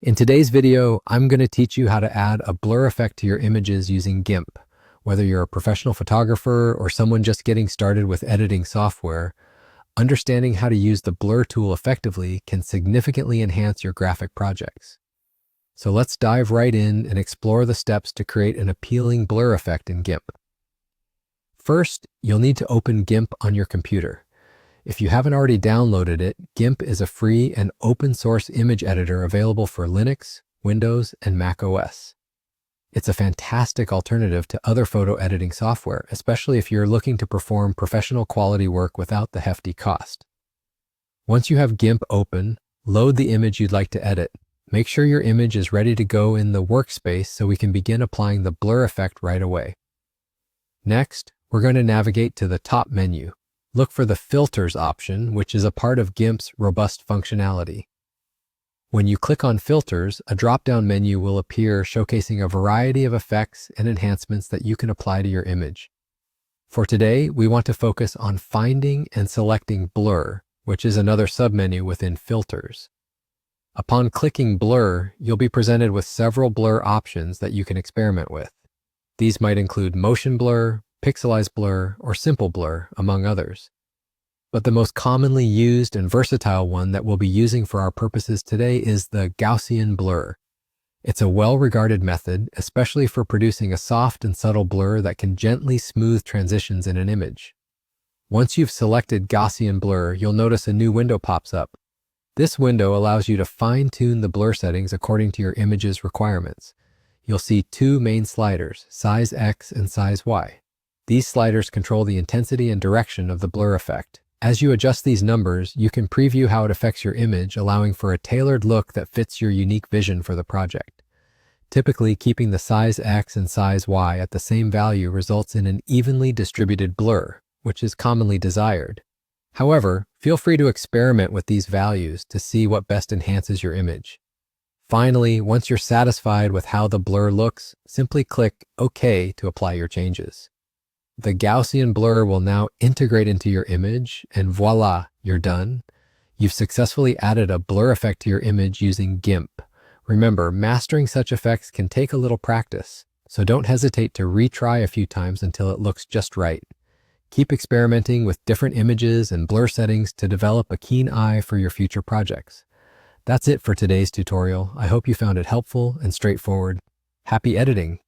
In today's video, I'm going to teach you how to add a blur effect to your images using GIMP. Whether you're a professional photographer or someone just getting started with editing software, understanding how to use the blur tool effectively can significantly enhance your graphic projects. So let's dive right in and explore the steps to create an appealing blur effect in GIMP. First, you'll need to open GIMP on your computer. If you haven't already downloaded it, GIMP is a free and open source image editor available for Linux, Windows, and Mac OS. It's a fantastic alternative to other photo editing software, especially if you're looking to perform professional quality work without the hefty cost. Once you have GIMP open, load the image you'd like to edit. Make sure your image is ready to go in the workspace so we can begin applying the blur effect right away. Next, we're going to navigate to the top menu. Look for the Filters option, which is a part of GIMP's robust functionality. When you click on Filters, a drop-down menu will appear showcasing a variety of effects and enhancements that you can apply to your image. For today, we want to focus on finding and selecting Blur, which is another submenu within Filters. Upon clicking Blur, you'll be presented with several blur options that you can experiment with. These might include motion blur, pixelized blur, or simple blur, among others. But the most commonly used and versatile one that we'll be using for our purposes today is the Gaussian blur. It's a well-regarded method, especially for producing a soft and subtle blur that can gently smooth transitions in an image. Once you've selected Gaussian blur, you'll notice a new window pops up. This window allows you to fine-tune the blur settings according to your image's requirements. You'll see two main sliders, size X and size Y. These sliders control the intensity and direction of the blur effect. As you adjust these numbers, you can preview how it affects your image, allowing for a tailored look that fits your unique vision for the project. Typically, keeping the size X and size Y at the same value results in an evenly distributed blur, which is commonly desired. However, feel free to experiment with these values to see what best enhances your image. Finally, once you're satisfied with how the blur looks, simply click OK to apply your changes. The Gaussian blur will now integrate into your image, and voila, you're done. You've successfully added a blur effect to your image using GIMP. Remember, mastering such effects can take a little practice, so don't hesitate to retry a few times until it looks just right. Keep experimenting with different images and blur settings to develop a keen eye for your future projects. That's it for today's tutorial. I hope you found it helpful and straightforward. Happy editing!